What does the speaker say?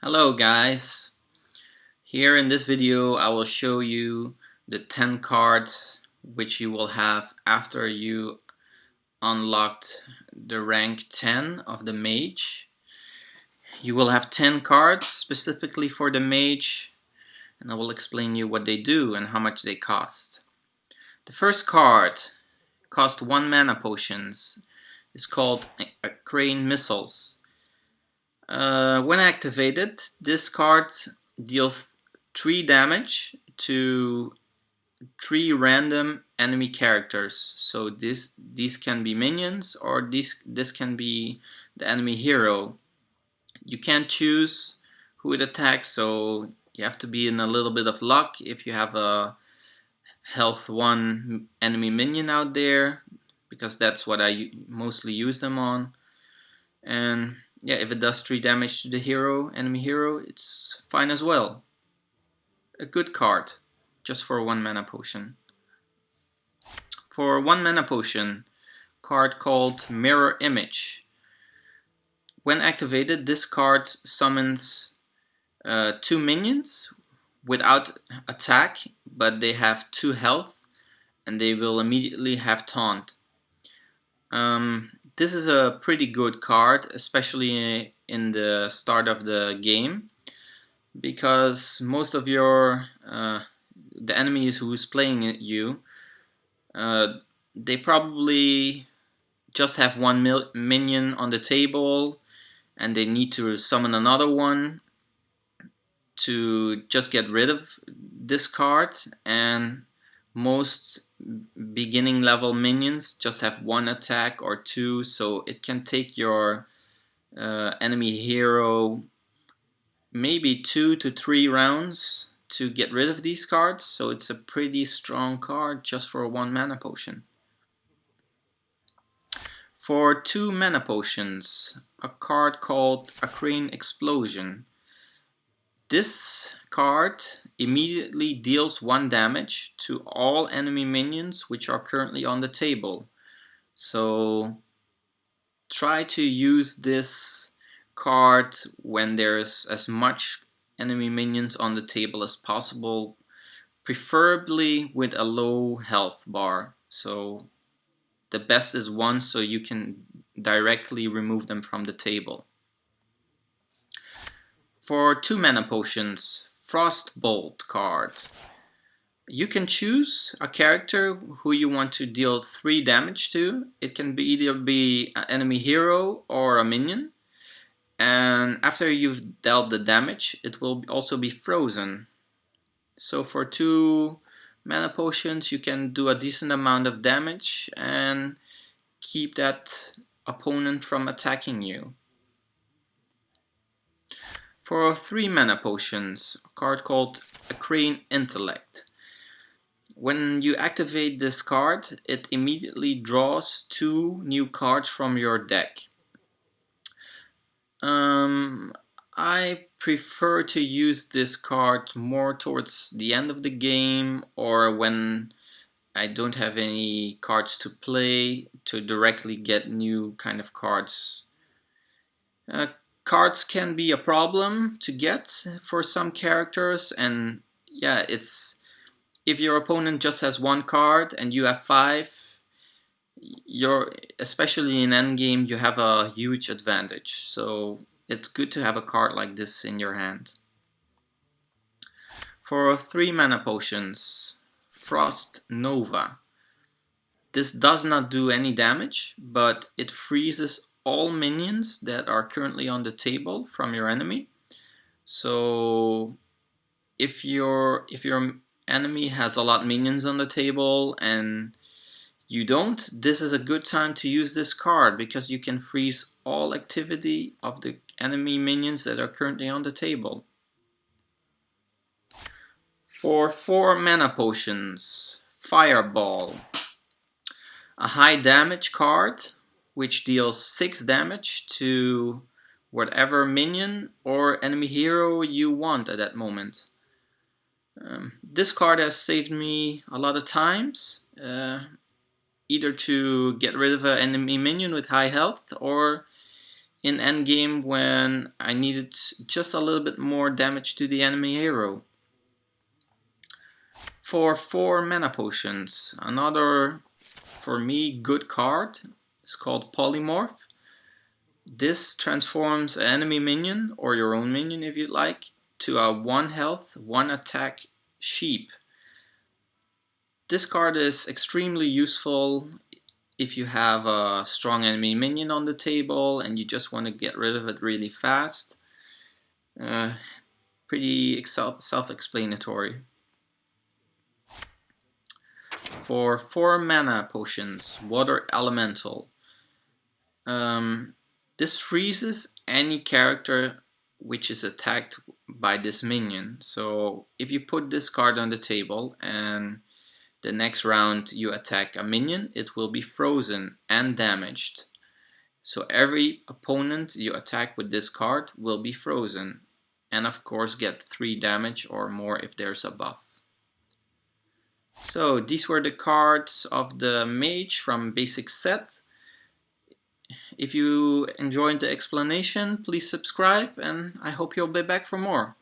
Hello guys, here in this video I will show you the 10 cards which you will have after you unlocked the rank 10 of the Mage. You will have 10 cards specifically for the Mage, and I will explain you what they do and how much they cost. The first card costs 1 mana potions. It's called Crane Missiles. When activated, this card deals 3 damage to 3 random enemy characters. So these can be minions, or this can be the enemy hero. You can't choose who it attacks, so you have to be in a little bit of luck if you have a health 1 enemy minion out there, because that's what I mostly use them on. And yeah, if it does 3 damage to the enemy hero, it's fine as well. A good card, just for 1 mana potion. For 1 mana potion, card called Mirror Image. When activated, this card summons 2 minions without attack, but they have 2 health, and they will immediately have taunt. This is a pretty good card, especially in the start of the game, because most of your the enemies who's playing you, they probably just have 1 minion on the table, and they need to summon another one to just get rid of this card. And most beginning level minions just have 1 attack or 2, so it can take your enemy hero maybe 2 to 3 rounds to get rid of these cards. So it's a pretty strong card just for a 1 mana potion. For 2 mana potions, a card called a Crane Explosion. This card immediately deals 1 damage to all enemy minions which are currently on the table. So try to use this card when there's as much enemy minions on the table as possible, preferably with a low health bar. So the best is 1, so you can directly remove them from the table. For 2 mana potions, Frostbolt card. You can choose a character who you want to deal 3 damage to. It can either be an enemy hero or a minion. And after you've dealt the damage, it will also be frozen. So for 2 mana potions, you can do a decent amount of damage and keep that opponent from attacking you. For 3 mana potions, a card called a Crane Intellect. When you activate this card, it immediately draws 2 new cards from your deck. I prefer to use this card more towards the end of the game, or when I don't have any cards to play, to directly get new kind of cards. Cards can be a problem to get for some characters, and yeah, it's if your opponent just has 1 card and you have 5, especially in endgame, you have a huge advantage. So it's good to have a card like this in your hand. For 3 mana potions, Frost Nova. This does not do any damage, but it freezes all minions that are currently on the table from your enemy. So if your enemy has a lot of minions on the table and you don't, this is a good time to use this card, because you can freeze all activity of the enemy minions that are currently on the table. For 4 mana potions, Fireball. A high damage card which deals 6 damage to whatever minion or enemy hero you want at that moment. This card has saved me a lot of times, either to get rid of an enemy minion with high health, or in endgame when I needed just a little bit more damage to the enemy hero. For 4 mana potions, another, for me, good card is called Polymorph. This transforms an enemy minion, or your own minion if you'd like, to a 1 health, 1 attack sheep. This card is extremely useful if you have a strong enemy minion on the table and you just want to get rid of it really fast. Pretty self-explanatory. For 4 mana potions, Water Elemental. This freezes any character which is attacked by this minion. So if you put this card on the table and the next round you attack a minion, it will be frozen and damaged. So every opponent you attack with this card will be frozen, and of course get 3 damage or more if there's a buff. So these were the cards of the Mage from basic set. If you enjoyed the explanation, please subscribe, and I hope you'll be back for more.